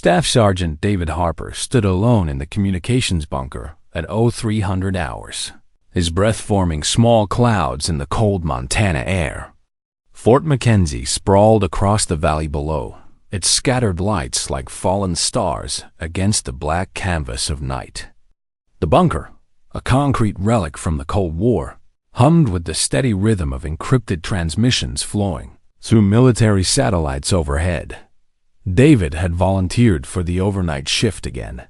Staff Sergeant David Harper stood alone in the communications bunker at 0300 hours, his breath forming small clouds in the cold Montana air. Fort McKenzie sprawled across the valley below, its scattered lights like fallen stars against the black canvas of night. The bunker, a concrete relic from the Cold War, hummed with the steady rhythm of encrypted transmissions flowing through military satellites overhead. David had volunteered for the overnight shift again,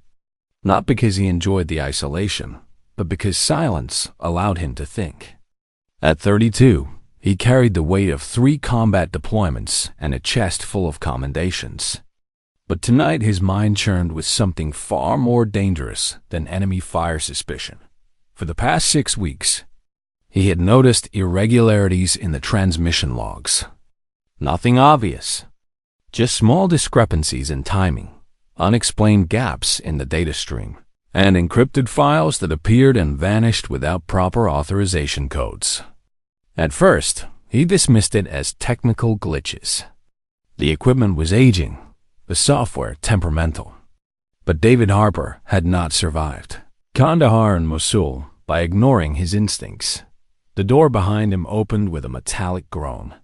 not because he enjoyed the isolation, but because silence allowed him to think. At 32, he carried the weight of 3 combat deployments and a chest full of commendations. But tonight his mind churned with something far more dangerous than enemy fire suspicion. For the past 6 weeks, he had noticed irregularities in the transmission logs. Nothing obvious, just small discrepancies in timing, unexplained gaps in the data stream, and encrypted files that appeared and vanished without proper authorization codes. At first, he dismissed it as technical glitches. The equipment was aging, the software temperamental. But David Harper had not survived Kandahar and Mosul by ignoring his instincts. The door behind him opened with a metallic groan.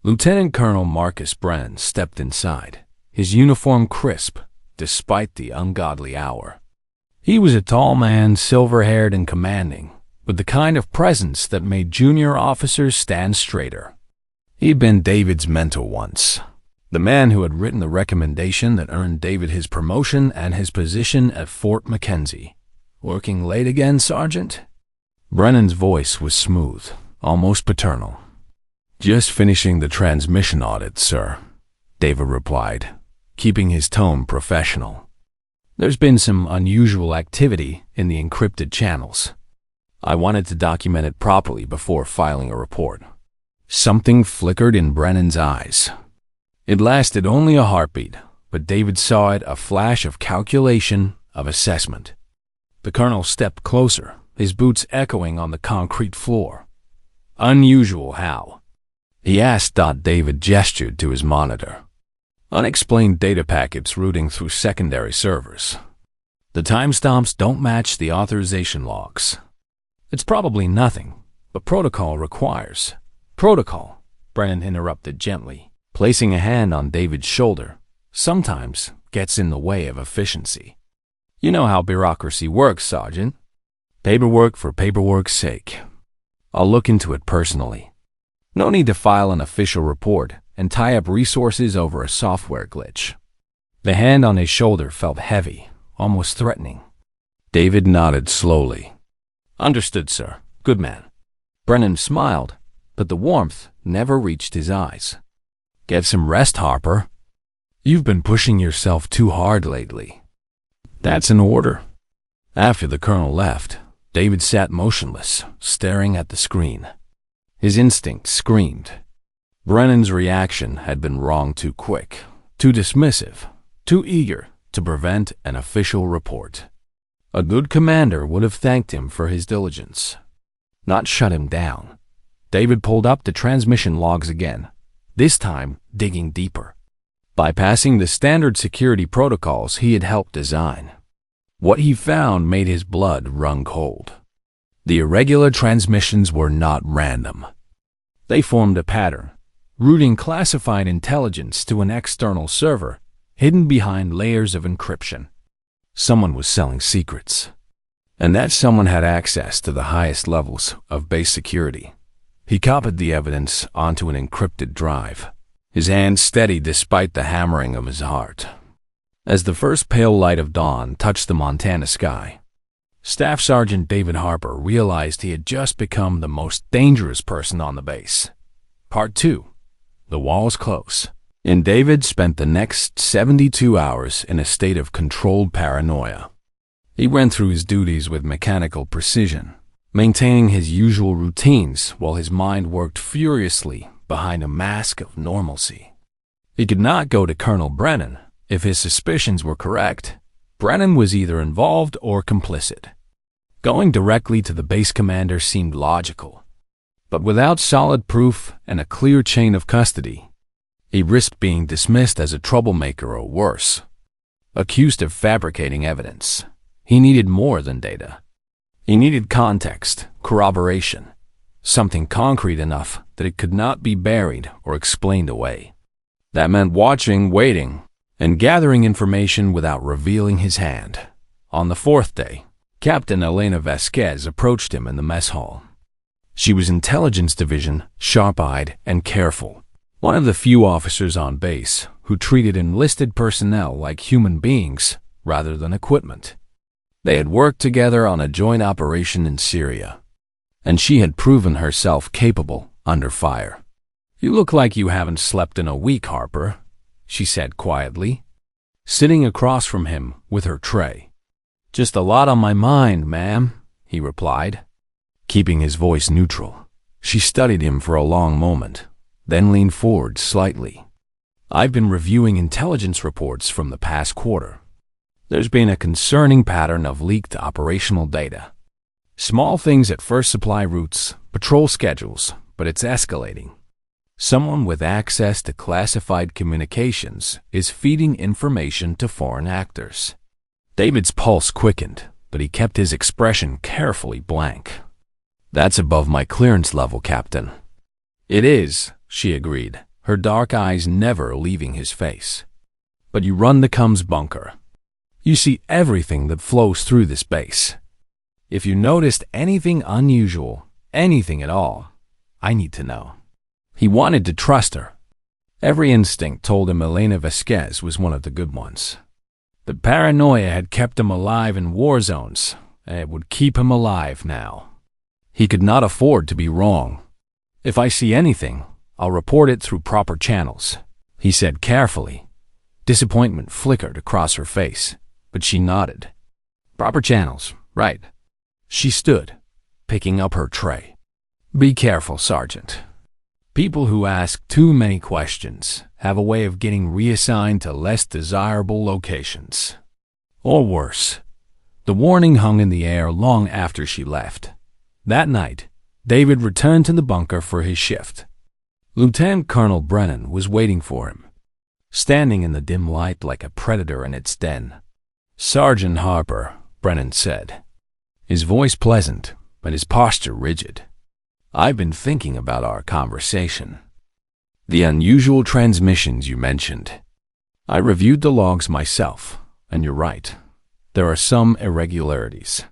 Lieutenant Colonel Marcus Brennan stepped inside, his uniform crisp despite the ungodly hour. He was a tall man, silver-haired and commanding, with the kind of presence that made junior officers stand straighter. He'd been David's mentor once, the man who had written the recommendation that earned David his promotion and his position at Fort McKenzie. "Working late again, Sergeant?" Brennan's voice was smooth, almost paternal. "Just finishing the transmission audit, sir," David replied, keeping his tone professional. "There's been some unusual activity in the encrypted channels. I wanted to document it properly before filing a report." Something flickered in Brennan's eyes. It lasted only a heartbeat, but David saw it, a flash of calculation, of assessment. The colonel stepped closer, his boots echoing on the concrete floor. "Unusual how?" he asked. David gestured to his monitor. "Unexplained data packets routing through secondary servers. The timestamps don't match the authorization logs. It's probably nothing, but protocol requires." "Protocol," Brennan interrupted gently, placing a hand on David's shoulder, "sometimes gets in the way of efficiency. You know how bureaucracy works, Sergeant. Paperwork for paperwork's sake. I'll look into it personally. No need to file an official report and tie up resources over a software glitch." The hand on his shoulder felt heavy, almost threatening. David nodded slowly. "Understood, sir. Good man." Brennan smiled, but the warmth never reached his eyes. "Get some rest, Harper. You've been pushing yourself too hard lately." "That's an order." After the colonel left, David sat motionless, staring at the screen. His instinct screamed. Brennan's reaction had been wrong, too quick, too dismissive, too eager to prevent an official report. A good commander would have thanked him for his diligence, not shut him down. David pulled up the transmission logs again, this time digging deeper, bypassing the standard security protocols he had helped design. What he found made his blood run cold. The irregular transmissions were not random. They formed a pattern, routing classified intelligence to an external server hidden behind layers of encryption. Someone was selling secrets, and that someone had access to the highest levels of base security. He copied the evidence onto an encrypted drive, his hand steady despite the hammering of his heart. As the first pale light of dawn touched the Montana sky, Staff Sergeant David Harper realized he had just become the most dangerous person on the base. Part 2. The Walls Close. And David spent the next 72 hours in a state of controlled paranoia. He went through his duties with mechanical precision, maintaining his usual routines while his mind worked furiously behind a mask of normalcy. He could not go to Colonel Brennan. If his suspicions were correct, Brennan was either involved or complicit. Going directly to the base commander seemed logical, but without solid proof and a clear chain of custody, he risked being dismissed as a troublemaker or worse. accused of fabricating evidence. He needed more than data. He needed context, corroboration, something concrete enough that it could not be buried or explained away. That meant watching, waiting, and gathering information without revealing his hand. On the fourth day, Captain Elena Vasquez approached him in the mess hall. She was Intelligence Division, sharp-eyed and careful, one of the few officers on base who treated enlisted personnel like human beings rather than equipment. They had worked together on a joint operation in Syria, and she had proven herself capable under fire. "You look like you haven't slept in a week, Harper," she said quietly, sitting across from him with her tray. "Just a lot on my mind, ma'am," he replied, keeping his voice neutral. She studied him for a long moment, then leaned forward slightly. "I've been reviewing intelligence reports from the past quarter. There's been a concerning pattern of leaked operational data. Small things at first: supply routes, patrol schedules, but it's escalating. Someone with access to classified communications is feeding information to foreign actors." David's pulse quickened, but he kept his expression carefully blank. "That's above my clearance level, Captain." "It is," she agreed, her dark eyes never leaving his face. "But you run the comms bunker. You see everything that flows through this base. If you noticed anything unusual, anything at all, I need to know." He wanted to trust her. Every instinct told him Elena Vasquez was one of the good ones. But paranoia had kept him alive in war zones, and it would keep him alive now. He could not afford to be wrong. "If I see anything, I'll report it through proper channels," he said carefully. Disappointment flickered across her face, but she nodded. "Proper channels, right." She stood, picking up her tray. "Be careful, Sergeant. People who ask too many questions have a way of getting reassigned to less desirable locations. Or worse." The warning hung in the air long after she left. That night, David returned to the bunker for his shift. Lieutenant Colonel Brennan was waiting for him, standing in the dim light like a predator in its den. "Sergeant Harper," Brennan said, his voice pleasant, but his posture rigid. "I've been thinking about our conversation. The unusual transmissions you mentioned. I reviewed the logs myself, and you're right. There are some irregularities.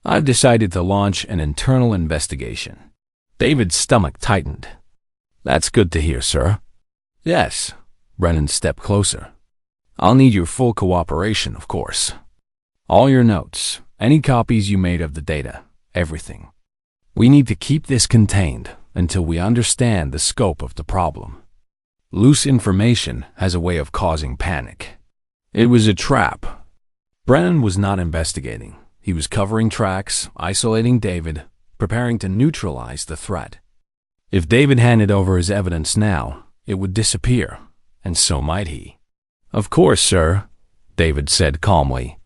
I've decided to launch an internal investigation." David's stomach tightened. "That's good to hear, sir." "Yes." Brennan stepped closer. "I'll need your full cooperation, of course. All your notes, any copies you made of the data, everything. We need to keep this contained until we understand the scope of the problem. Loose information has a way of causing panic." It was a trap. Brennan was not investigating. He was covering tracks, isolating David, preparing to neutralize the threat. If David handed over his evidence now, it would disappear, and so might he. "Of course, sir," David said calmly.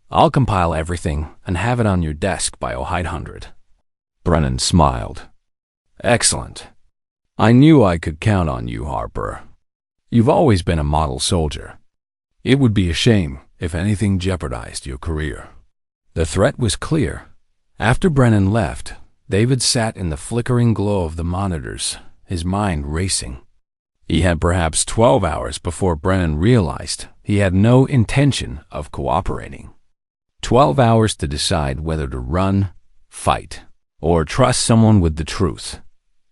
"I'll compile everything and have it on your desk by 0800. Brennan smiled. "Excellent. I knew I could count on you, Harper. You've always been a model soldier. It would be a shame if anything jeopardized your career." The threat was clear. After Brennan left, David sat in the flickering glow of the monitors, his mind racing. He had perhaps 12 hours before Brennan realized he had no intention of cooperating. 12 hours to decide whether to run, fight, or trust someone with the truth.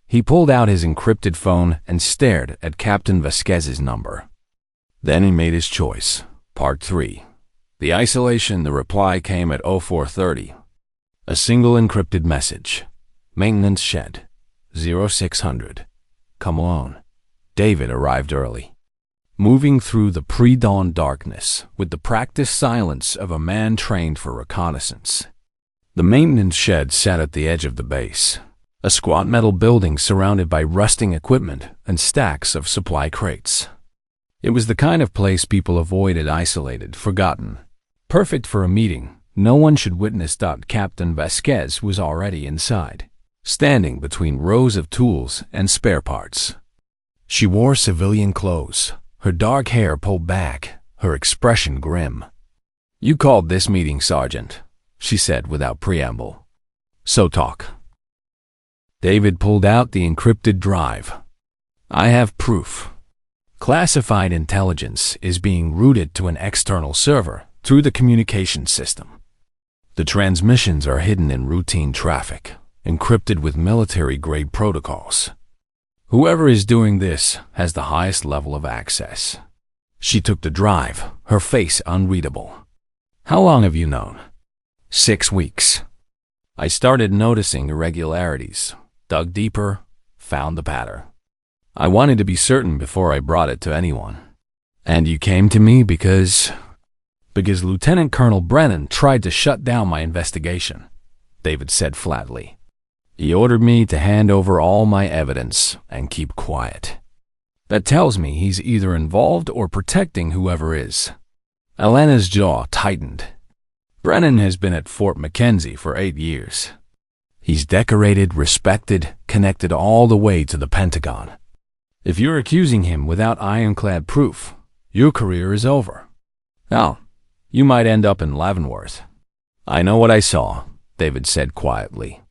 He pulled out his encrypted phone and stared at Captain Vasquez's number. Then he made his choice. Part 3. The isolation. The reply came at 0430. A single encrypted message. Maintenance shed. 0600. Come alone. David arrived early, moving through the pre-dawn darkness with the practiced silence of a man trained for reconnaissance. The maintenance shed sat at the edge of the base, a squat metal building surrounded by rusting equipment and stacks of supply crates. It was the kind of place people avoided, isolated, forgotten. Perfect for a meeting. No one should witness. Captain Vasquez was already inside, standing between rows of tools and spare parts. She wore civilian clothes, her dark hair pulled back, her expression grim. "You called this meeting, Sergeant," she said without preamble. "So talk." David pulled out the encrypted drive. "I have proof. Classified intelligence is being routed to an external server through the communication system. The transmissions are hidden in routine traffic, encrypted with military-grade protocols. Whoever is doing this has the highest level of access." She took the drive, her face unreadable. "How long have you known?" 6 weeks. I started noticing irregularities, dug deeper, found the pattern. I wanted to be certain before I brought it to anyone." "And you came to me because Lieutenant Colonel Brennan tried to shut down my investigation," David said flatly. "He ordered me to hand over all my evidence and keep quiet. That tells me he's either involved or protecting whoever is." Elena's jaw tightened. "Brennan has been at Fort McKenzie for 8 years. He's decorated, respected, connected all the way to the Pentagon. If you're accusing him without ironclad proof, your career is over. Now, you might end up in Leavenworth." "I know what I saw," David said quietly.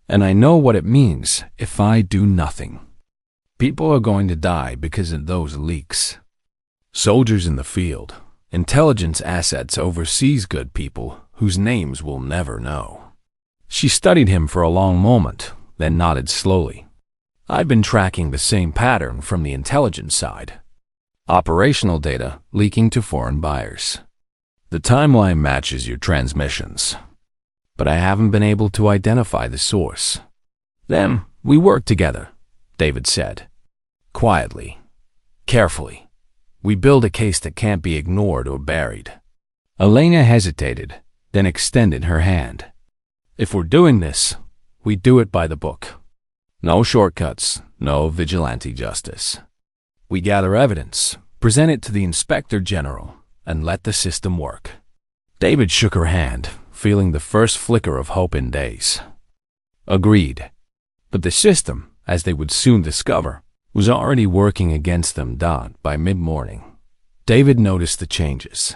"And I know what it means if I do nothing. People are going to die because of those leaks. Soldiers in the field, intelligence assets overseas, good people whose names we'll never know." She studied him for a long moment, then nodded slowly. "I've been tracking the same pattern from the intelligence side. Operational data leaking to foreign buyers. The timeline matches your transmissions. But I haven't been able to identify the source." "Then we work together," David said. Quietly, carefully. "We build a case that can't be ignored or buried." Elena hesitated, then extended her hand. "If we're doing this, we do it by the book. No shortcuts, no vigilante justice. We gather evidence, present it to the Inspector General, and let the system work." David shook her hand, feeling the first flicker of hope in days. Agreed. But the system, as they would soon discover, was already working against them. By mid-morning, David noticed the changes.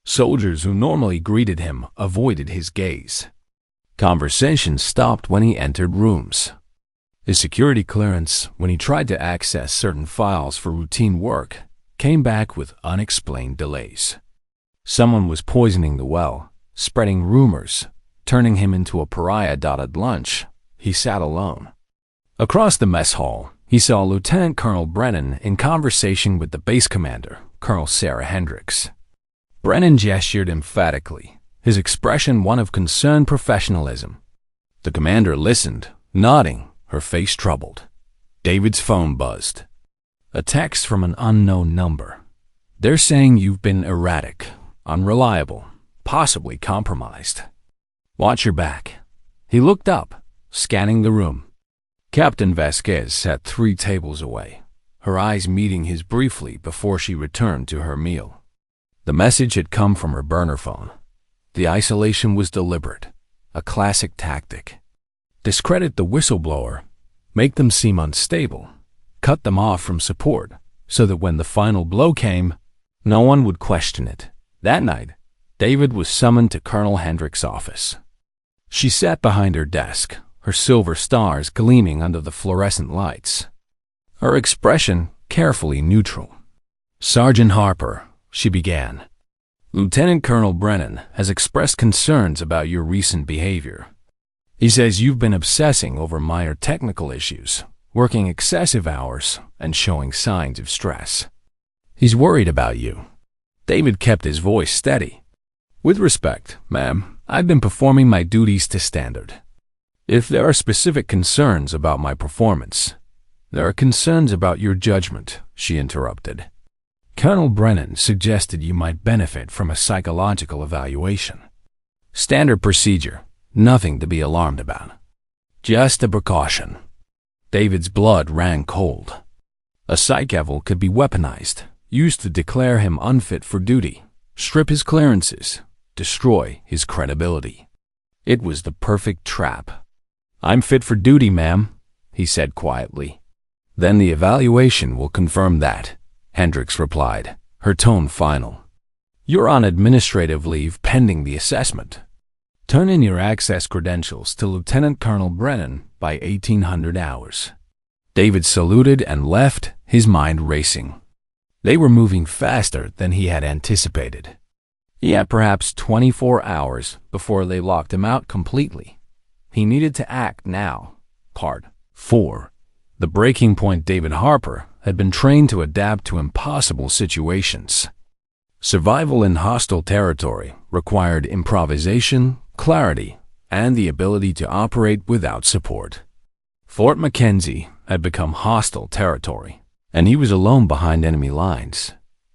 Soldiers who normally greeted him avoided his gaze. Conversations stopped when he entered rooms. His security clearance, when he tried to access certain files for routine work, came back with unexplained delays. Someone was poisoning the well, spreading rumors, turning him into a pariah. At lunch, he sat alone. Across the mess hall, he saw Lieutenant Colonel Brennan in conversation with the base commander, Colonel Sarah Hendricks. Brennan gestured emphatically, his expression one of concerned professionalism. The commander listened, nodding, her face troubled. David's phone buzzed. A text from an unknown number. "They're saying you've been erratic, unreliable, possibly compromised. Watch your back." He looked up, scanning the room. Captain Vasquez sat 3 tables away, her eyes meeting his briefly before she returned to her meal. The message had come from her burner phone. The isolation was deliberate, a classic tactic. Discredit the whistleblower, make them seem unstable, cut them off from support, so that when the final blow came, no one would question it. That night, David was summoned to Colonel Hendricks' office. She sat behind her desk, her silver stars gleaming under the fluorescent lights. Her expression carefully neutral. "Sergeant Harper," she began, "Lieutenant Colonel Brennan has expressed concerns about your recent behavior. He says you've been obsessing over minor technical issues, working excessive hours, and showing signs of stress. He's worried about you." David kept his voice steady. "With respect, ma'am, I've been performing my duties to standard. If there are specific concerns about my performance, there are concerns about your judgment," she interrupted. "Colonel Brennan suggested you might benefit from a psychological evaluation. Standard procedure. Nothing to be alarmed about. Just a precaution." David's blood ran cold. A psych eval could be weaponized, used to declare him unfit for duty, strip his clearances, destroy his credibility. It was the perfect trap. "I'm fit for duty, ma'am," he said quietly. "Then the evaluation will confirm that," Hendricks replied, her tone final. You're on administrative leave pending the assessment. Turn in your access credentials to Lieutenant Colonel Brennan by 1800 hours. David saluted and left, his mind racing. They were moving faster than he had anticipated. He had perhaps 24 hours before they locked him out completely. He needed to act now. Part 4. The breaking point. David Harper had been trained to adapt to impossible situations. Survival in hostile territory required improvisation, clarity, and the ability to operate without support. Fort McKenzie had become hostile territory, and he was alone behind enemy lines.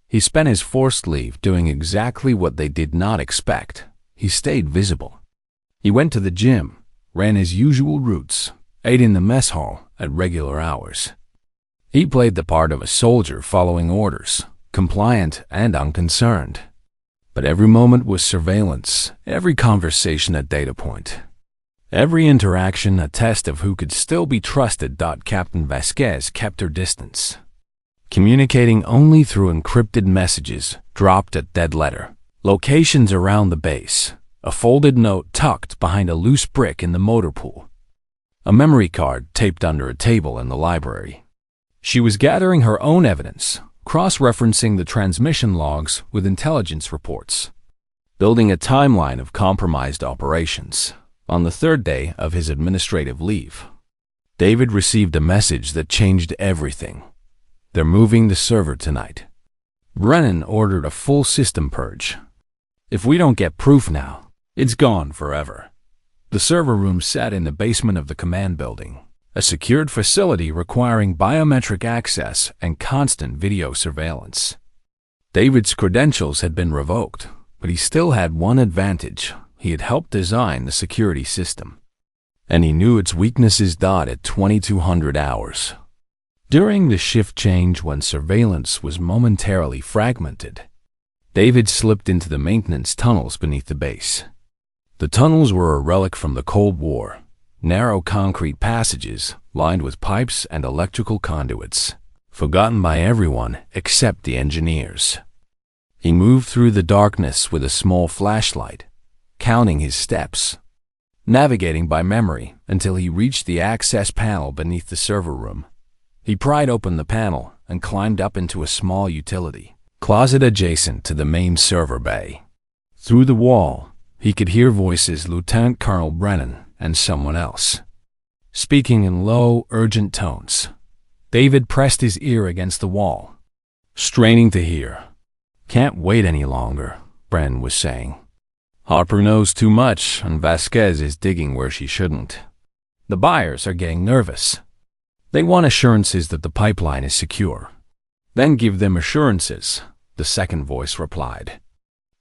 He spent his forced leave doing exactly what they did not expect. He stayed visible. He went to the gym, ran his usual routes, ate in the mess hall at regular hours. He played the part of a soldier following orders, compliant and unconcerned. But every moment was surveillance, every conversation a data point. Every interaction a test of who could still be trusted. Captain Vasquez kept her distance, communicating only through encrypted messages dropped at dead letter. Locations around the base, a folded note tucked behind a loose brick in the motor pool, a memory card taped under a table in the library. She was gathering her own evidence, cross-referencing the transmission logs with intelligence reports, building a timeline of compromised operations. On the third day of his administrative leave, David received a message that changed everything. They're moving the server tonight. Brennan ordered a full system purge. If we don't get proof now, it's gone forever. The server room sat in the basement of the command building, a secured facility requiring biometric access and constant video surveillance. David's credentials had been revoked, but he still had one advantage. He had helped design the security system, and he knew its weaknesses. At 2200 hours. During the shift change when surveillance was momentarily fragmented, David slipped into the maintenance tunnels beneath the base. The tunnels were a relic from the Cold War, narrow concrete passages lined with pipes and electrical conduits, forgotten by everyone except the engineers. He moved through the darkness with a small flashlight, counting his steps, navigating by memory until he reached the access panel beneath the server room. He pried open the panel and climbed up into a small utility closet adjacent to the main server bay. Through the wall, he could hear voices. Lieutenant Colonel Brennan and someone else, speaking in low, urgent tones. David pressed his ear against the wall, straining to hear. "Can't wait any longer," Brennan was saying. "Harper knows too much, and Vasquez is digging where she shouldn't. The buyers are getting nervous. They want assurances that the pipeline is secure." "Then give them assurances," the second voice replied.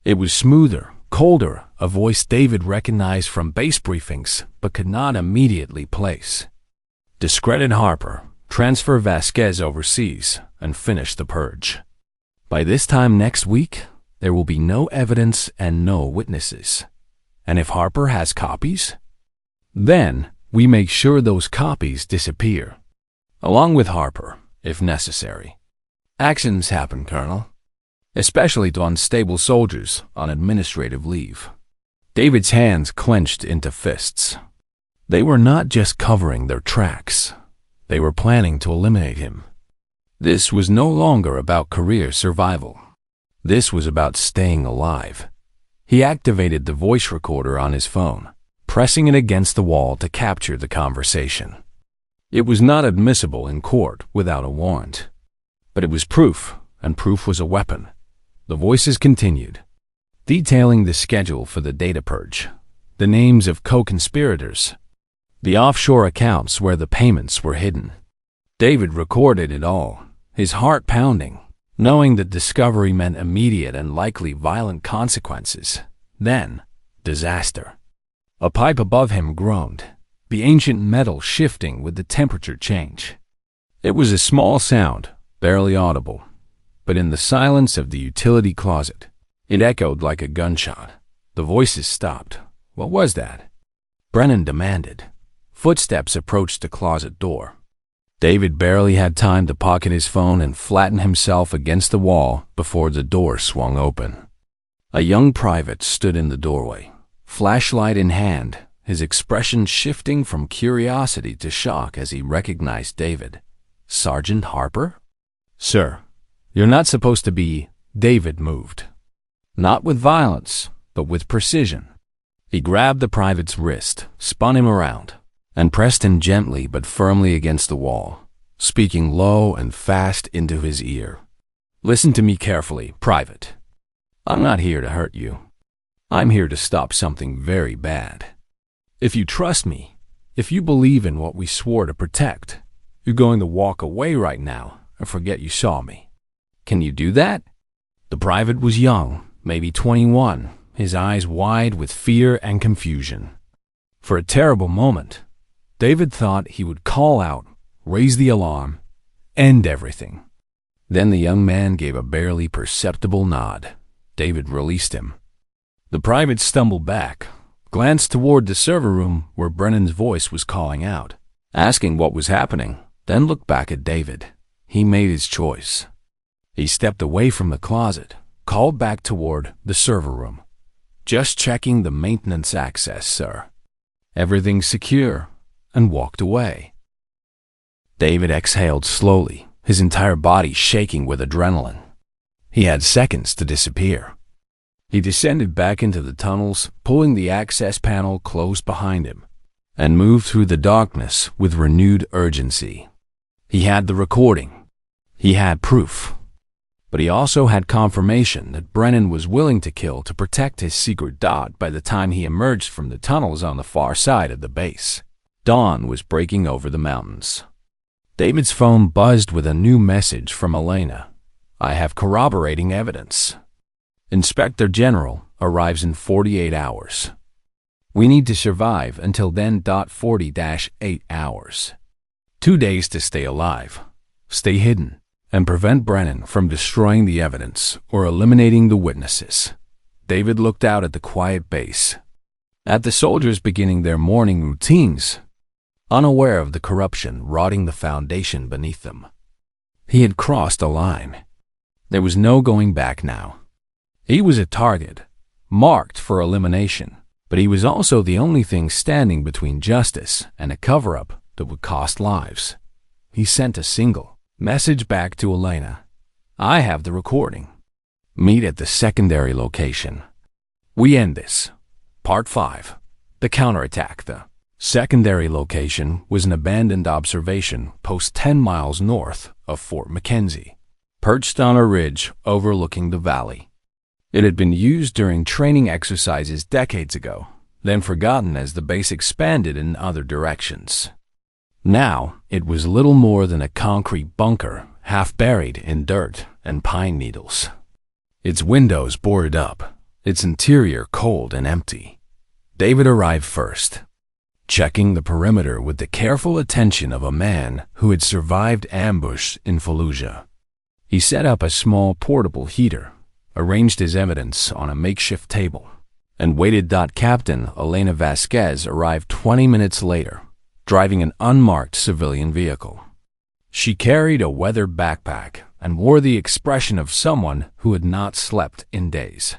It was smoother, colder, a voice David recognized from base briefings but could not immediately place. "Discredit Harper, transfer Vasquez overseas, and finish the purge. By this time next week, there will be no evidence and no witnesses. And if Harper has copies, then we make sure those copies disappear, along with Harper, if necessary. Actions happen, Colonel, especially to unstable soldiers on administrative leave." David's hands clenched into fists. They were not just covering their tracks. They were planning to eliminate him. This was no longer about career survival. This was about staying alive. He activated the voice recorder on his phone, pressing it against the wall to capture the conversation. It was not admissible in court without a warrant, but it was proof, and proof was a weapon. The voices continued, detailing the schedule for the data purge, the names of co-conspirators, the offshore accounts where the payments were hidden. David recorded it all, his heart pounding, knowing that discovery meant immediate and likely violent consequences. Then, disaster. A pipe above him groaned, the ancient metal shifting with the temperature change. It was a small sound, barely audible, but in the silence of the utility closet, it echoed like a gunshot. The voices stopped. What was that? Brennan demanded. Footsteps approached the closet door. David barely had time to pocket his phone and flatten himself against the wall before the door swung open. A young private stood in the doorway, flashlight in hand, his expression shifting from curiosity to shock as he recognized David. "Sergeant Harper?" "Sir, you're not supposed to be—" David moved. Not with violence, but with precision. He grabbed the private's wrist, spun him around, and pressed him gently but firmly against the wall, speaking low and fast into his ear. "Listen to me carefully, Private. I'm not here to hurt you. I'm here to stop something very bad. If you trust me, if you believe in what we swore to protect, you're going to walk away right now and forget you saw me. Can you do that?" The private was young, maybe 21, his eyes wide with fear and confusion. For a terrible moment, David thought he would call out, raise the alarm, end everything. Then the young man gave a barely perceptible nod. David released him. The private stumbled back, glanced toward the server room where Brennan's voice was calling out, asking what was happening, then looked back at David. He made his choice. He stepped away from the closet, called back toward the server room. "Just checking the maintenance access, sir. Everything's secure," and walked away. David exhaled slowly, his entire body shaking with adrenaline. He had seconds to disappear. He descended back into the tunnels, pulling the access panel closed behind him, and moved through the darkness with renewed urgency. He had the recording. He had proof. But he also had confirmation that Brennan was willing to kill to protect his secret dot by the time he emerged from the tunnels on the far side of the base. Dawn was breaking over the mountains. David's phone buzzed with a new message from Elena. "I have corroborating evidence. Inspector General arrives in 48 hours. We need to survive until then. 40-8 hours. 2 days to stay alive, stay hidden, and prevent Brennan from destroying the evidence or eliminating the witnesses." David looked out at the quiet base, at the soldiers beginning their morning routines, unaware of the corruption rotting the foundation beneath them. He had crossed a line. There was no going back now. He was a target, marked for elimination, but he was also the only thing standing between justice and a cover-up that would cost lives. He sent a single message back to Elena. "I have the recording. Meet at the secondary location. We end this." Part 5. The counterattack. The secondary location was an abandoned observation post 10 miles north of Fort McKenzie, perched on a ridge overlooking the valley. It had been used during training exercises decades ago, then forgotten as the base expanded in other directions. Now, it was little more than a concrete bunker, half buried in dirt and pine needles. Its windows boarded up, its interior cold and empty. David arrived first, checking the perimeter with the careful attention of a man who had survived ambush in Fallujah. He set up a small portable heater, arranged his evidence on a makeshift table, and waited. Captain Elena Vasquez arrived 20 minutes later, driving an unmarked civilian vehicle. She carried a weathered backpack and wore the expression of someone who had not slept in days.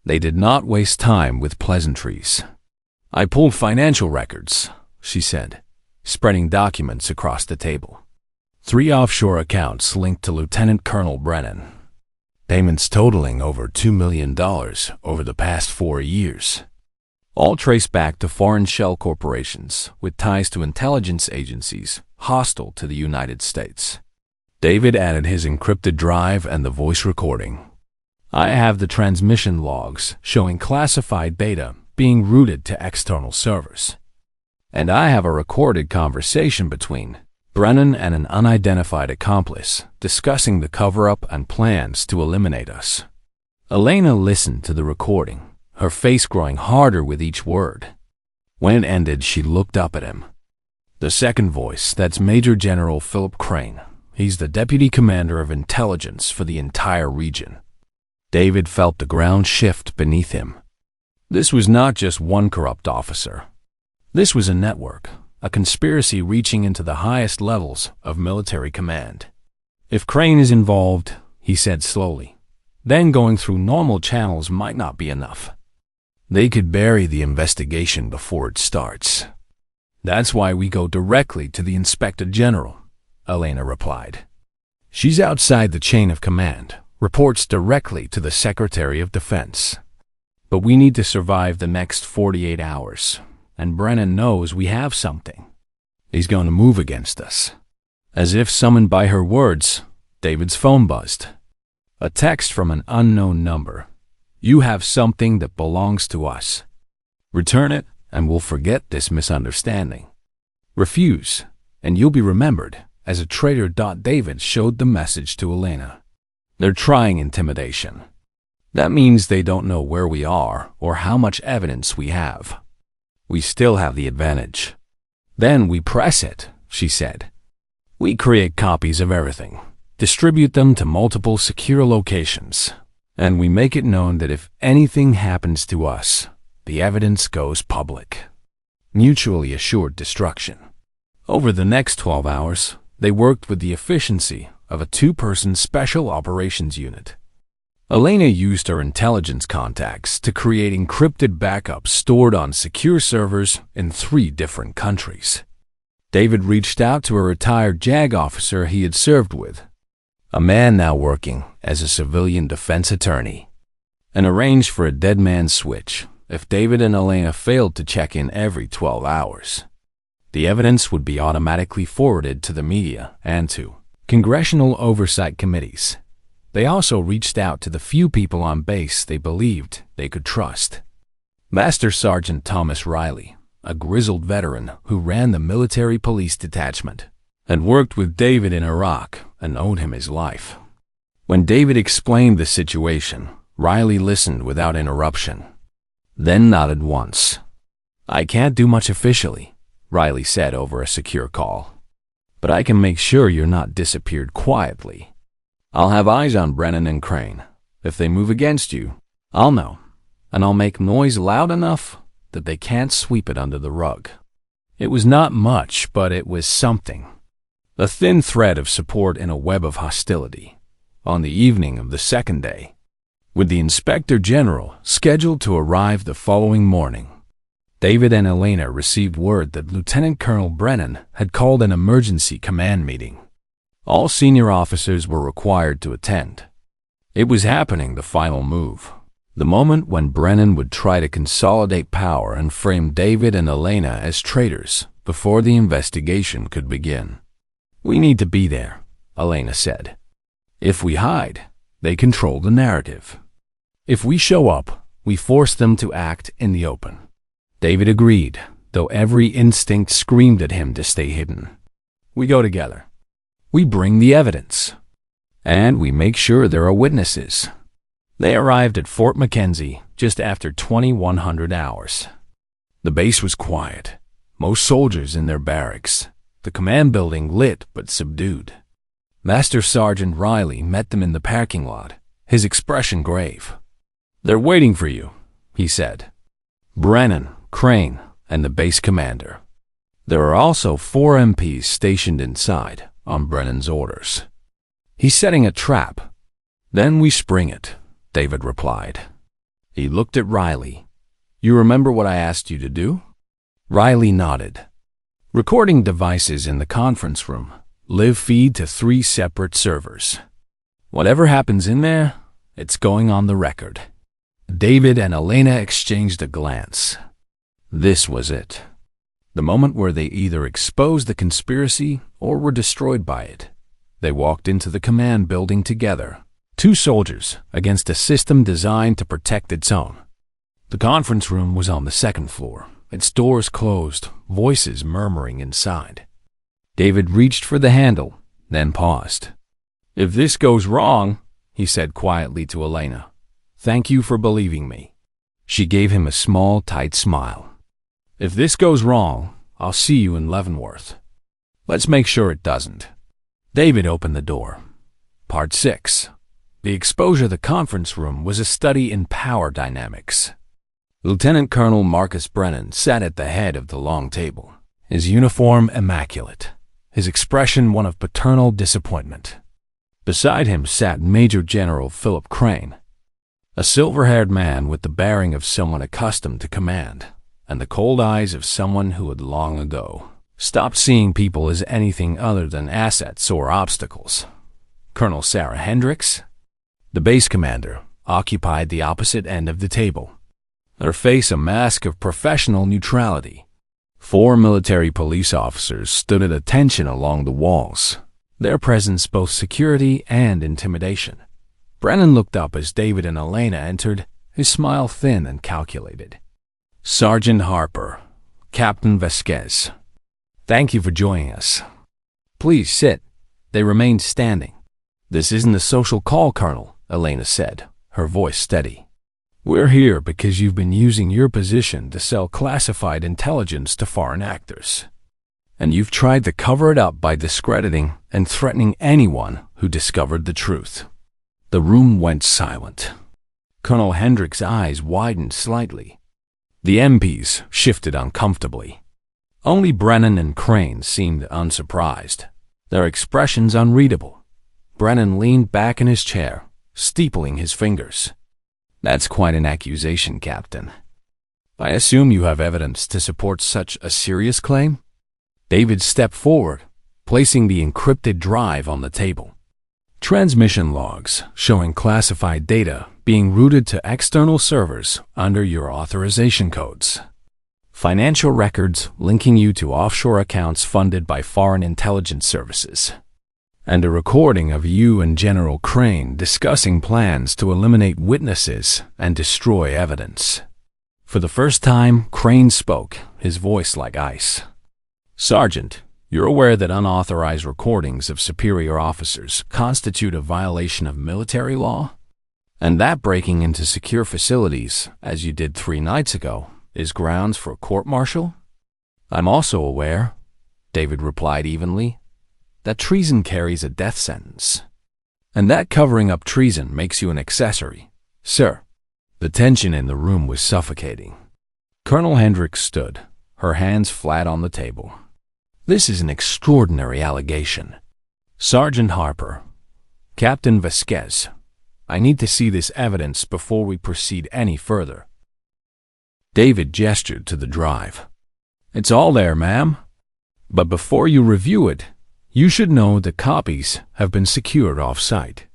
They did not waste time with pleasantries. "I pulled financial records," she said, spreading documents across the table. 3 offshore accounts linked to Lieutenant Colonel Brennan. Payments totaling over $2 million over the past 4 years. All traced back to foreign shell corporations with ties to intelligence agencies hostile to the United States. David added his encrypted drive and the voice recording. "I have the transmission logs showing classified data being routed to external servers. And I have a recorded conversation between Brennan and an unidentified accomplice discussing the cover-up and plans to eliminate us." Elena listened to the recording, her face growing harder with each word. When it ended, she looked up at him. "The second voice, that's Major General Philip Crane. He's the Deputy Commander of Intelligence for the entire region." David felt the ground shift beneath him. This was not just one corrupt officer. This was a network, a conspiracy reaching into the highest levels of military command. "If Crane is involved," he said slowly, Then going through normal channels might not be enough. They could bury the investigation before it starts. That's why we go directly to the Inspector General, Elena replied. She's outside the chain of command, reports directly to the Secretary of Defense. But we need to survive the next 48 hours, and Brennan knows we have something. He's going to move against us. As if summoned by her words, David's phone buzzed. A text from an unknown number. You have something that belongs to us. Return it, and we'll forget this misunderstanding. Refuse, and you'll be remembered as a traitor. David showed the message to Elena. They're trying intimidation. That means they don't know where we are or how much evidence we have. We still have the advantage. Then we press it, she said. We create copies of everything, distribute them to multiple secure locations, and we make it known that if anything happens to us, the evidence goes public. Mutually assured destruction. Over the next 12 hours, they worked with the efficiency of a two-person special operations unit. Elena used her intelligence contacts to create encrypted backups stored on secure servers in 3 different countries. David reached out to a retired JAG officer he had served with, a man now working as a civilian defense attorney, and arranged for a dead man switch if David and Elena failed to check in every 12 hours. The evidence would be automatically forwarded to the media and to congressional oversight committees. They also reached out to the few people on base they believed they could trust. Master Sergeant Thomas Riley, a grizzled veteran who ran the military police detachment, had worked with David in Iraq and owed him his life. When David explained the situation, Riley listened without interruption, then nodded once. I can't do much officially, Riley said over a secure call, but I can make sure you're not disappeared quietly. I'll have eyes on Brennan and Crane. If they move against you, I'll know, and I'll make noise loud enough that they can't sweep it under the rug. It was not much, but it was something. A thin thread of support in a web of hostility. On the evening of the second day, with the Inspector General scheduled to arrive the following morning, David and Elena received word that Lieutenant Colonel Brennan had called an emergency command meeting. All senior officers were required to attend. It was happening, the final move. The moment when Brennan would try to consolidate power and frame David and Elena as traitors before the investigation could begin. We need to be there, Elena said. If we hide, they control the narrative. If we show up, we force them to act in the open. David agreed, though every instinct screamed at him to stay hidden. We go together. We bring the evidence. And we make sure there are witnesses. They arrived at Fort McKenzie just after 2100 hours. The base was quiet, most soldiers in their barracks, the command building lit but subdued. Master Sergeant Riley met them in the parking lot, his expression grave. They're waiting for you, he said. Brennan, Crane, and the base commander. There are also 4 MPs stationed inside on Brennan's orders. He's setting a trap. Then we spring it, David replied. He looked at Riley. You remember what I asked you to do? Riley nodded. Recording devices in the conference room. Live feed to 3 separate servers. Whatever happens in there, it's going on the record. David and Elena exchanged a glance. This was it. The moment where they either exposed the conspiracy or were destroyed by it. They walked into the command building together, 2 soldiers against a system designed to protect its own. The conference room was on the 2nd floor, its doors closed, voices murmuring inside. David reached for the handle, then paused. If this goes wrong, he said quietly to Elena, thank you for believing me. She gave him a small, tight smile. If this goes wrong, I'll see you in Leavenworth. Let's make sure it doesn't. David opened the door. Part 6. The exposure of the conference room was a study in power dynamics. Lieutenant Colonel Marcus Brennan sat at the head of the long table, his uniform immaculate, his expression one of paternal disappointment. Beside him sat Major General Philip Crane, a silver-haired man with the bearing of someone accustomed to command, and the cold eyes of someone who had long ago stopped seeing people as anything other than assets or obstacles. Colonel Sarah Hendricks, the base commander, occupied the opposite end of the table, her face a mask of professional neutrality. 4 military police officers stood at attention along the walls, their presence both security and intimidation. Brennan looked up as David and Elena entered, his smile thin and calculated. "Sergeant Harper, Captain Vasquez, thank you for joining us. Please sit." They remained standing. "This isn't a social call, Colonel," Elena said, her voice steady. "We're here because you've been using your position to sell classified intelligence to foreign actors. And you've tried to cover it up by discrediting and threatening anyone who discovered the truth." The room went silent. Colonel Hendricks' eyes widened slightly. The MPs shifted uncomfortably. Only Brennan and Crane seemed unsurprised, their expressions unreadable. Brennan leaned back in his chair, steepling his fingers. "That's quite an accusation, Captain. I assume you have evidence to support such a serious claim?" David stepped forward, placing the encrypted drive on the table. "Transmission logs showing classified data being routed to external servers under your authorization codes. Financial records linking you to offshore accounts funded by foreign intelligence services. And a recording of you and General Crane discussing plans to eliminate witnesses and destroy evidence." For the first time, Crane spoke, his voice like ice. "Sergeant, you're aware that unauthorized recordings of superior officers constitute a violation of military law? And that breaking into secure facilities, as you did 3 nights ago, is grounds for a court-martial?" "I'm also aware," David replied evenly, "that treason carries a death sentence. And that covering up treason makes you an accessory, sir." The tension in the room was suffocating. Colonel Hendricks stood, her hands flat on the table. "This is an extraordinary allegation. Sergeant Harper, Captain Vasquez, I need to see this evidence before we proceed any further." David gestured to the drive. "It's all there, ma'am. But before you review it, you should know that copies have been secured off-site.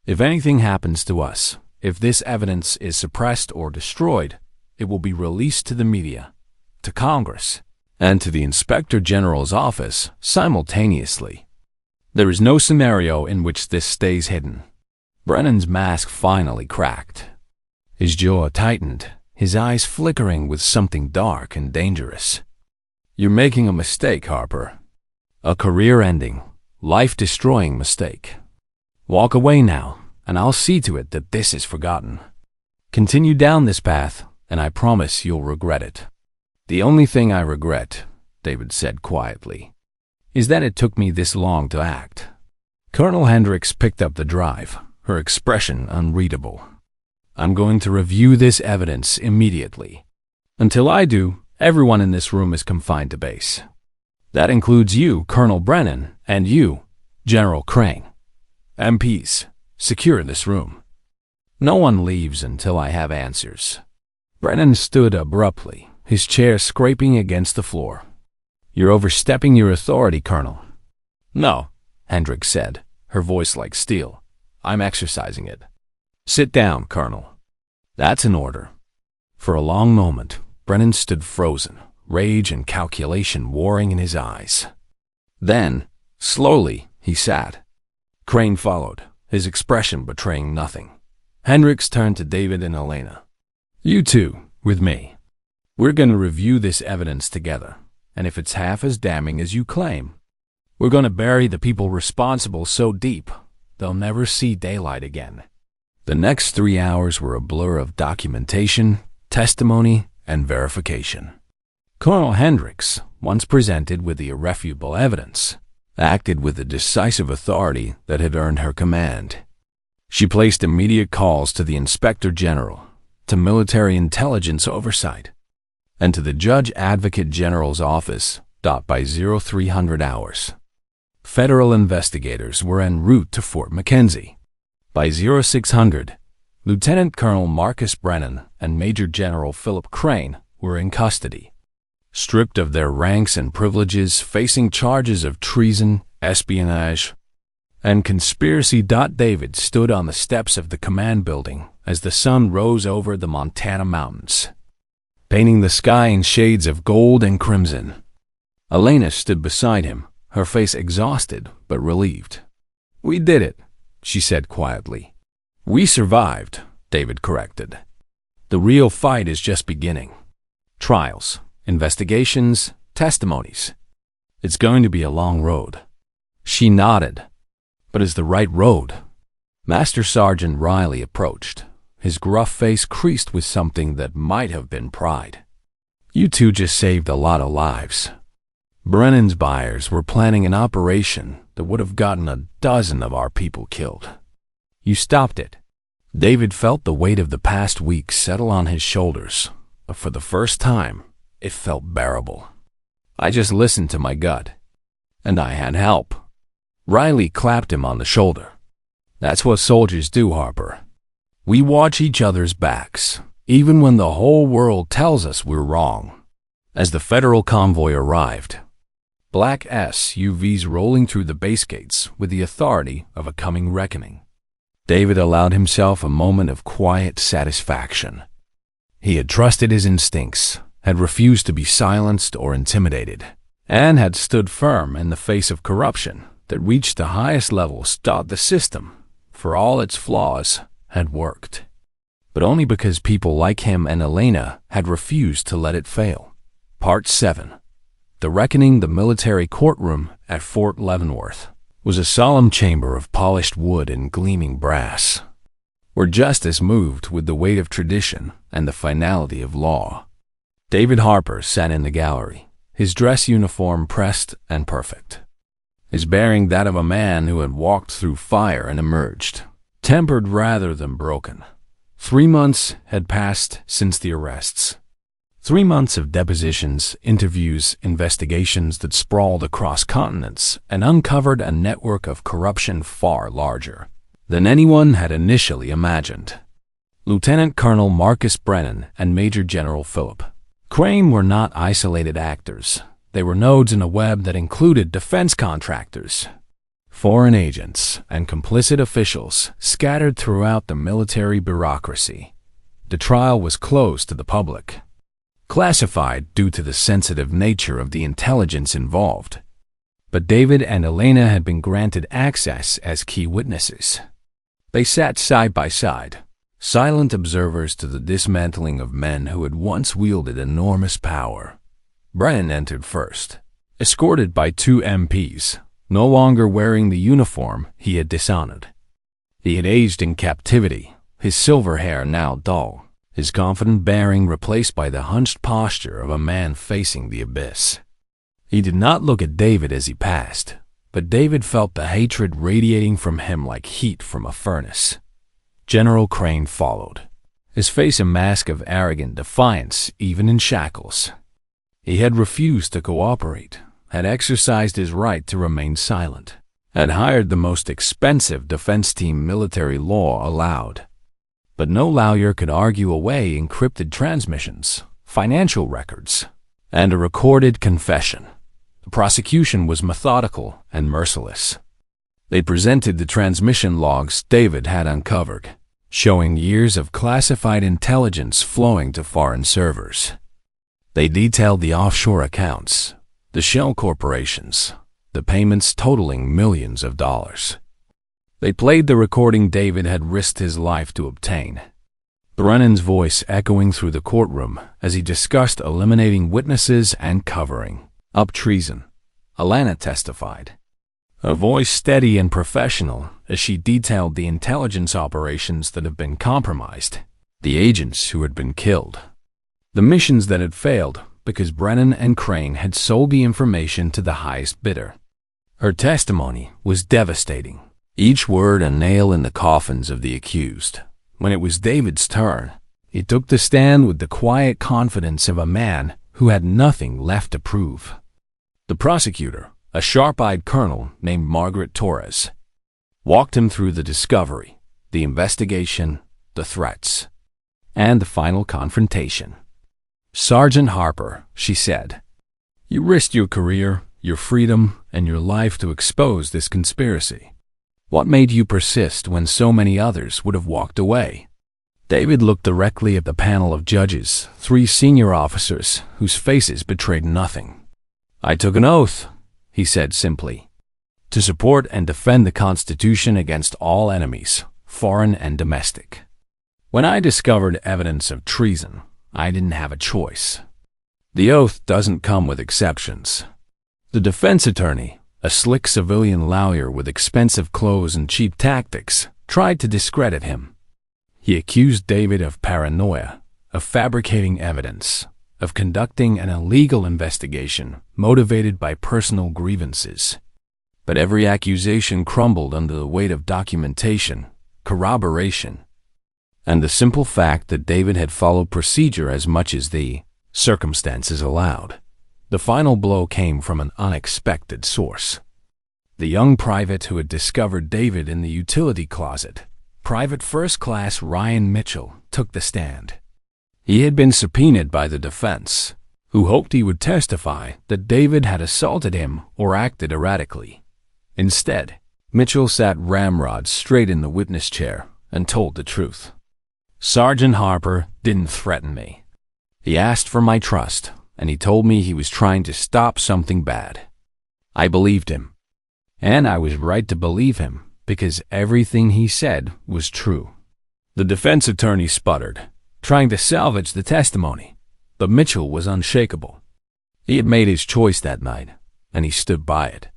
If anything happens to us, if this evidence is suppressed or destroyed, it will be released to the media, to Congress, and to the Inspector General's office simultaneously. There is no scenario in which this stays hidden." Brennan's mask finally cracked. His jaw tightened, his eyes flickering with something dark and dangerous. "You're making a mistake, Harper. A career-ending, life-destroying mistake. Walk away now, and I'll see to it that this is forgotten. Continue down this path, and I promise you'll regret it." "The only thing I regret," David said quietly, "is that it took me this long to act." Colonel Hendricks picked up the drive, her expression unreadable. "I'm going to review this evidence immediately. Until I do, everyone in this room is confined to base. That includes you, Colonel Brennan, and you, General Crane. MPs, secure this room. No one leaves until I have answers." Brennan stood abruptly, his chair scraping against the floor. "You're overstepping your authority, Colonel." "No," Hendricks said, her voice like steel. "I'm exercising it." "Sit down, Colonel." "That's an order." For a long moment, Brennan stood frozen, rage and calculation warring in his eyes. Then, slowly, he sat. Crane followed, his expression betraying nothing. Hendricks turned to David and Elena. "You two, with me. We're going to review this evidence together, and if it's half as damning as you claim, we're going to bury the people responsible so deep they'll never see daylight again." The next 3 hours were a blur of documentation, testimony, and verification. Colonel Hendricks, once presented with the irrefutable evidence, acted with the decisive authority that had earned her command. She placed immediate calls to the Inspector General, to military intelligence oversight, and to the Judge Advocate General's office by 0300 hours. Federal investigators were en route to Fort McKenzie. By 0600, Lieutenant Colonel Marcus Brennan and Major General Philip Crane were in custody. Stripped of their ranks and privileges, facing charges of treason, espionage, and conspiracy. David stood on the steps of the command building as the sun rose over the Montana mountains, painting the sky in shades of gold and crimson. Elena stood beside him, her face exhausted but relieved. "We did it," she said quietly. "We survived," David corrected. "The real fight is just beginning. Trials, investigations, testimonies. It's going to be a long road." She nodded. "But it's the right road." Master Sergeant Riley approached, his gruff face creased with something that might have been pride. "You two just saved a lot of lives. Brennan's buyers were planning an operation that would have gotten a dozen of our people killed. You stopped it." David felt the weight of the past week settle on his shoulders, but for the first time, it felt bearable. "I just listened to my gut, and I had help." Riley clapped him on the shoulder. "That's what soldiers do, Harper. We watch each other's backs, even when the whole world tells us we're wrong." As the federal convoy arrived, black SUVs rolling through the base gates with the authority of a coming reckoning, David allowed himself a moment of quiet satisfaction. He had trusted his instincts, had refused to be silenced or intimidated, and had stood firm in the face of corruption that reached the highest levels. The system, for all its flaws, had worked, but only because people like him and Elena had refused to let it fail. Part 7. The Reckoning. The military courtroom at Fort Leavenworth was a solemn chamber of polished wood and gleaming brass, where justice moved with the weight of tradition and the finality of law. David Harper sat in the gallery, his dress uniform pressed and perfect, his bearing that of a man who had walked through fire and emerged, tempered rather than broken. 3 months had passed since the arrests. 3 months of depositions, interviews, investigations that sprawled across continents and uncovered a network of corruption far larger than anyone had initially imagined. Lieutenant Colonel Marcus Brennan and Major General Philip Crane were not isolated actors. They were nodes in a web that included defense contractors, foreign agents, and complicit officials scattered throughout the military bureaucracy. The trial was closed to the public, classified due to the sensitive nature of the intelligence involved. But David and Elena had been granted access as key witnesses. They sat side by side, silent observers to the dismantling of men who had once wielded enormous power. Brennan entered first, escorted by 2 MPs, no longer wearing the uniform he had dishonored. He had aged in captivity, his silver hair now dull, his confident bearing replaced by the hunched posture of a man facing the abyss. He did not look at David as he passed, but David felt the hatred radiating from him like heat from a furnace. General Crane followed, his face a mask of arrogant defiance even in shackles. He had refused to cooperate, had exercised his right to remain silent, had hired the most expensive defense team military law allowed. But no lawyer could argue away encrypted transmissions, financial records, and a recorded confession. The prosecution was methodical and merciless. They presented the transmission logs David had uncovered, showing years of classified intelligence flowing to foreign servers. They detailed the offshore accounts, the shell corporations, the payments totaling millions of dollars. They played the recording David had risked his life to obtain, Brennan's voice echoing through the courtroom as he discussed eliminating witnesses and covering up treason. Alana testified, a voice steady and professional as she detailed the intelligence operations that had been compromised, the agents who had been killed, the missions that had failed because Brennan and Crane had sold the information to the highest bidder. Her testimony was devastating, each word a nail in the coffins of the accused. When it was David's turn, he took the stand with the quiet confidence of a man who had nothing left to prove. The prosecutor, a sharp-eyed colonel named Margaret Torres, walked him through the discovery, the investigation, the threats, and the final confrontation. "Sergeant Harper," she said, "you risked your career, your freedom, and your life to expose this conspiracy. What made you persist when so many others would have walked away?" David looked directly at the panel of judges, 3 senior officers whose faces betrayed nothing. "I took an oath," he said simply, "to support and defend the Constitution against all enemies, foreign and domestic. When I discovered evidence of treason, I didn't have a choice. The oath doesn't come with exceptions." The defense attorney, a slick civilian lawyer with expensive clothes and cheap tactics, tried to discredit him. He accused David of paranoia, of fabricating evidence, of conducting an illegal investigation motivated by personal grievances. But every accusation crumbled under the weight of documentation, corroboration, and the simple fact that David had followed procedure as much as the circumstances allowed. The final blow came from an unexpected source. The young private who had discovered David in the utility closet, Private First Class Ryan Mitchell, took the stand. He had been subpoenaed by the defense, who hoped he would testify that David had assaulted him or acted erratically. Instead, Mitchell sat ramrod straight in the witness chair and told the truth. "Sergeant Harper didn't threaten me. He asked for my trust, and he told me he was trying to stop something bad. I believed him. And I was right to believe him because everything he said was true." The defense attorney sputtered, trying to salvage the testimony, but Mitchell was unshakable. He had made his choice that night, and he stood by it.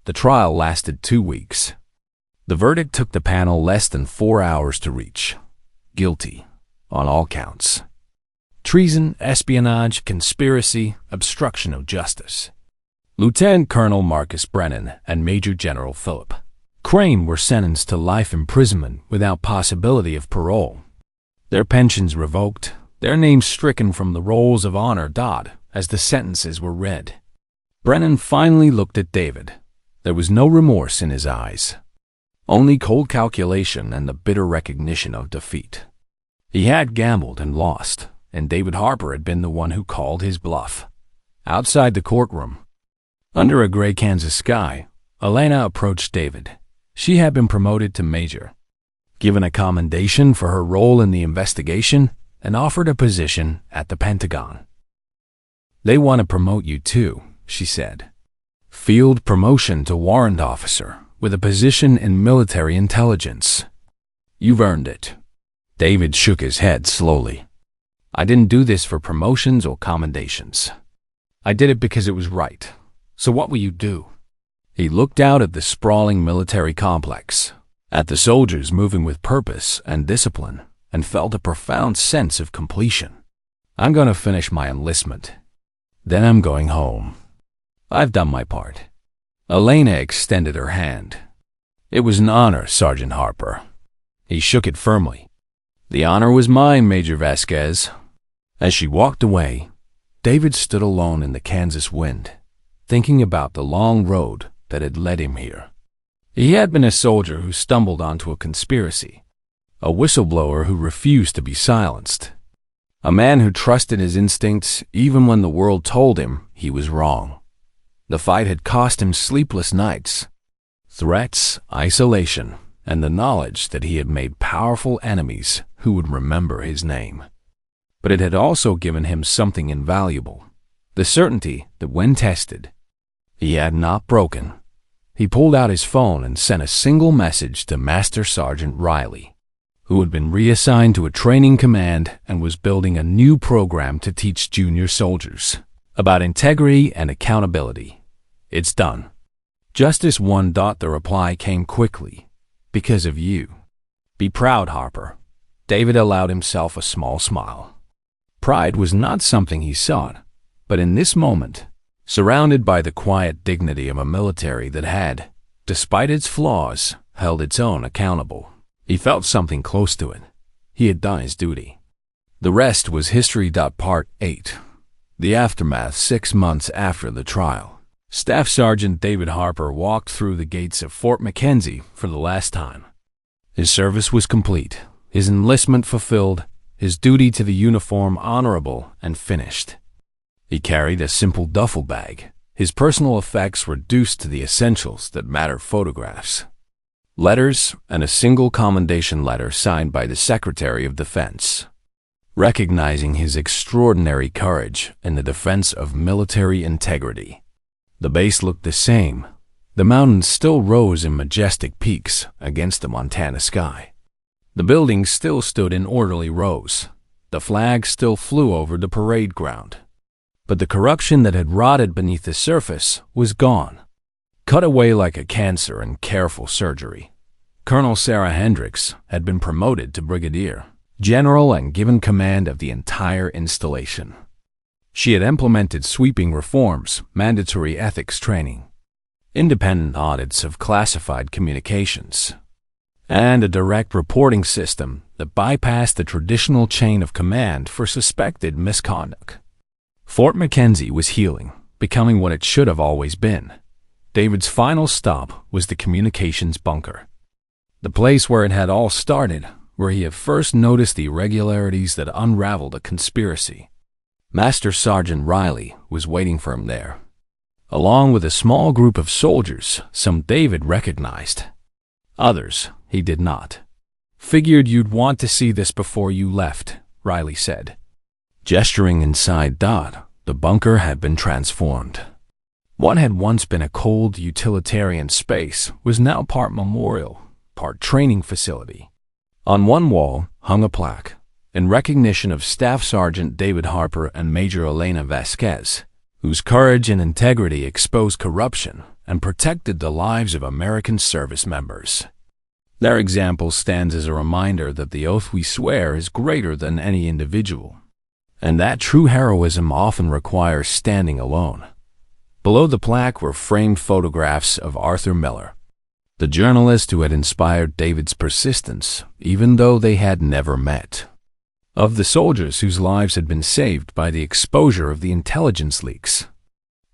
The trial lasted 2 weeks. The verdict took the panel less than 4 hours to reach. Guilty on all counts. Treason, espionage, conspiracy, obstruction of justice. Lieutenant Colonel Marcus Brennan and Major General Philip Crane were sentenced to life imprisonment without possibility of parole. Their pensions revoked, their names stricken from the rolls of honor as the sentences were read. Brennan finally looked at David. There was no remorse in his eyes, only cold calculation and the bitter recognition of defeat. He had gambled and lost, and David Harper had been the one who called his bluff. Outside the courtroom, under a gray Kansas sky, Elena approached David. She had been promoted to major, given a commendation for her role in the investigation, and offered a position at the Pentagon. "They want to promote you too," she said. "Field promotion to warrant officer with a position in military intelligence. You've earned it." David shook his head slowly. "I didn't do this for promotions or commendations. I did it because it was right. So what will you do?" He looked out at the sprawling military complex, at the soldiers moving with purpose and discipline, and felt a profound sense of completion. "I'm going to finish my enlistment. Then I'm going home. I've done my part." Elena extended her hand. "It was an honor, Sergeant Harper." He shook it firmly. "The honor was mine, Major Vasquez." As she walked away, David stood alone in the Kansas wind, thinking about the long road that had led him here. He had been a soldier who stumbled onto a conspiracy, a whistleblower who refused to be silenced, a man who trusted his instincts even when the world told him he was wrong. The fight had cost him sleepless nights, threats, isolation, and the knowledge that he had made powerful enemies who would remember his name. But it had also given him something invaluable, the certainty that when tested, he had not broken. He pulled out his phone and sent a single message to Master Sergeant Riley, who had been reassigned to a training command and was building a new program to teach junior soldiers about integrity and accountability. "It's done." Just as one dot, the reply came quickly. "Because of you. Be proud, Harper." David allowed himself a small smile. Pride was not something he sought, but in this moment, surrounded by the quiet dignity of a military that had, despite its flaws, held its own accountable, he felt something close to it. He had done his duty. The rest was history. Part 8. The aftermath 6 months after the trial. Staff Sergeant David Harper walked through the gates of Fort McKenzie for the last time. His service was complete, his enlistment fulfilled, his duty to the uniform honorable and finished. He carried a simple duffel bag, his personal effects reduced to the essentials that matter: photographs, letters, and a single commendation letter signed by the Secretary of Defense. Recognizing his extraordinary courage in the defense of military integrity. The base looked the same. The mountains still rose in majestic peaks against the Montana sky. The buildings still stood in orderly rows. The flag still flew over the parade ground. But the corruption that had rotted beneath the surface was gone, cut away like a cancer in careful surgery. Colonel Sarah Hendricks had been promoted to brigadier general and given command of the entire installation. She had implemented sweeping reforms, mandatory ethics training, independent audits of classified communications, and a direct reporting system that bypassed the traditional chain of command for suspected misconduct. Fort McKenzie was healing, becoming what it should have always been. David's final stop was the communications bunker, the place where it had all started, where he had first noticed the irregularities that unraveled a conspiracy. Master Sergeant Riley was waiting for him there, along with a small group of soldiers. Some David recognized, others he did not. "Figured you'd want to see this before you left," Riley said. Gesturing inside, the bunker had been transformed. What had once been a cold utilitarian space was now part memorial, part training facility. On one wall hung a plaque in recognition of Staff Sergeant David Harper and Major Elena Vasquez, whose courage and integrity exposed corruption and protected the lives of American service members. Their example stands as a reminder that the oath we swear is greater than any individual, and that true heroism often requires standing alone. Below the plaque were framed photographs of Arthur Miller, the journalist who had inspired David's persistence, even though they had never met. Of the soldiers whose lives had been saved by the exposure of the intelligence leaks.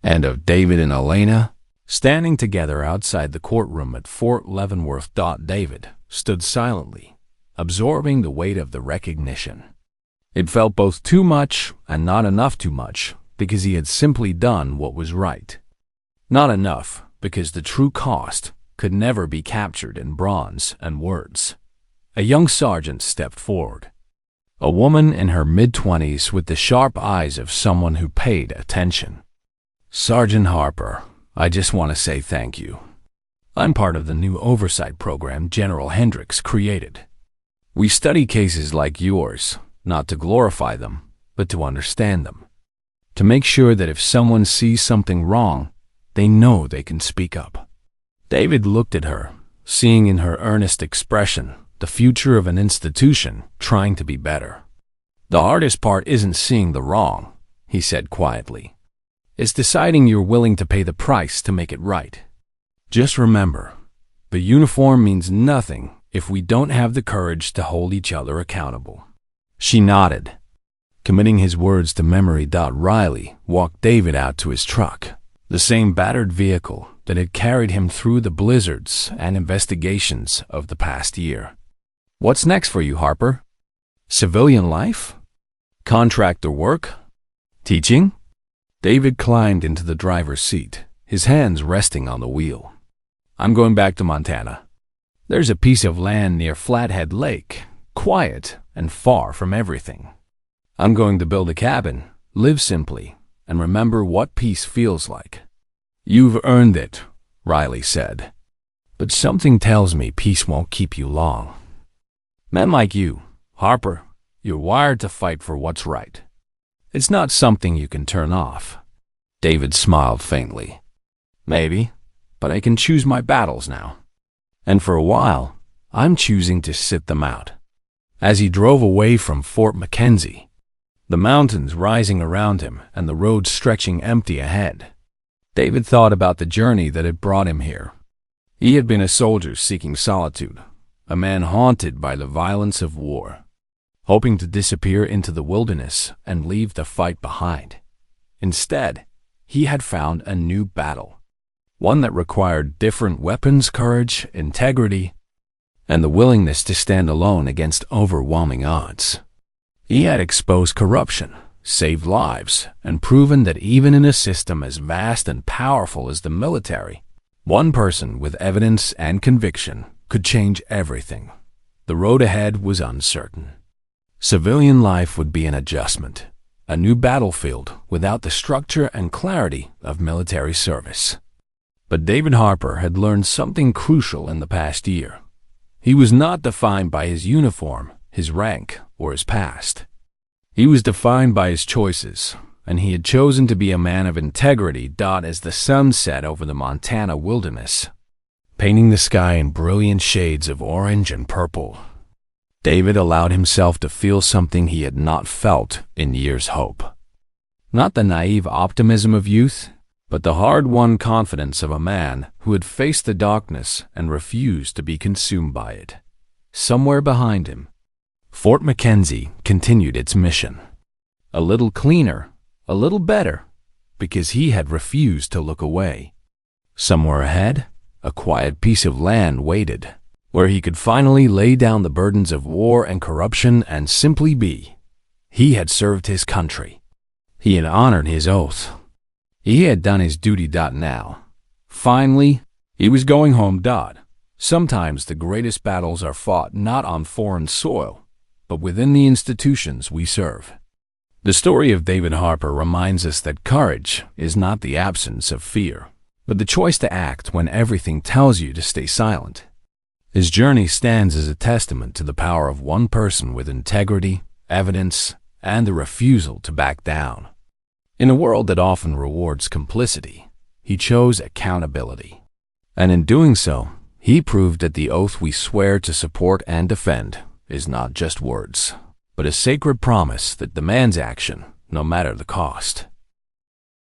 And of David and Elena, standing together outside the courtroom at Fort Leavenworth. David stood silently, absorbing the weight of the recognition. It felt both too much and not enough too much, because he had simply done what was right. Not enough, because the true cost could never be captured in bronze and words. A young sergeant stepped forward. A woman in her mid-20s with the sharp eyes of someone who paid attention. "Sergeant Harper, I just want to say thank you. I'm part of the new oversight program General Hendricks created. We study cases like yours, not to glorify them, but to understand them. To make sure that if someone sees something wrong, they know they can speak up." David looked at her, seeing in her earnest expression the future of an institution trying to be better. "The hardest part isn't seeing the wrong," he said quietly. "It's deciding you're willing to pay the price to make it right. Just remember, the uniform means nothing if we don't have the courage to hold each other accountable." She nodded. Committing his words to memory, Riley walked David out to his truck, the same battered vehicle that had carried him through the blizzards and investigations of the past year. "What's next for you, Harper? Civilian life? Contractor work? Teaching?" David climbed into the driver's seat, his hands resting on the wheel. "I'm going back to Montana. There's a piece of land near Flathead Lake, quiet and far from everything. I'm going to build a cabin, live simply, and remember what peace feels like." "You've earned it," Riley said. "But something tells me peace won't keep you long. Men like you, Harper, you're wired to fight for what's right. It's not something you can turn off." David smiled faintly. "Maybe, but I can choose my battles now. And for a while, I'm choosing to sit them out." As he drove away from Fort McKenzie, the mountains rising around him and the road stretching empty ahead, David thought about the journey that had brought him here. He had been a soldier seeking solitude, a man haunted by the violence of war, hoping to disappear into the wilderness and leave the fight behind. Instead, he had found a new battle, one that required different weapons, courage, integrity, and the willingness to stand alone against overwhelming odds. He had exposed corruption, saved lives, and proven that even in a system as vast and powerful as the military, one person with evidence and conviction could change everything. The road ahead was uncertain. Civilian life would be an adjustment, a new battlefield without the structure and clarity of military service. But David Harper had learned something crucial in the past year. He was not defined by his uniform, his rank, or his past. He was defined by his choices, and he had chosen to be a man of integrity. As the sun set over the Montana wilderness, painting the sky in brilliant shades of orange and purple, David allowed himself to feel something he had not felt in years' hope. Not the naive optimism of youth, but the hard-won confidence of a man who had faced the darkness and refused to be consumed by it. Somewhere behind him, Fort McKenzie continued its mission. A little cleaner, a little better, because he had refused to look away. Somewhere ahead, a quiet piece of land waited, where he could finally lay down the burdens of war and corruption and simply be. He had served his country. He had honored his oath. He had done his duty. Now, finally, he was going home. Sometimes the greatest battles are fought not on foreign soil, but within the institutions we serve. The story of David Harper reminds us that courage is not the absence of fear, but the choice to act when everything tells you to stay silent. His journey stands as a testament to the power of one person with integrity, evidence, and the refusal to back down. In a world that often rewards complicity, he chose accountability. And in doing so, he proved that the oath we swear to support and defend is not just words, but a sacred promise that demands action, no matter the cost.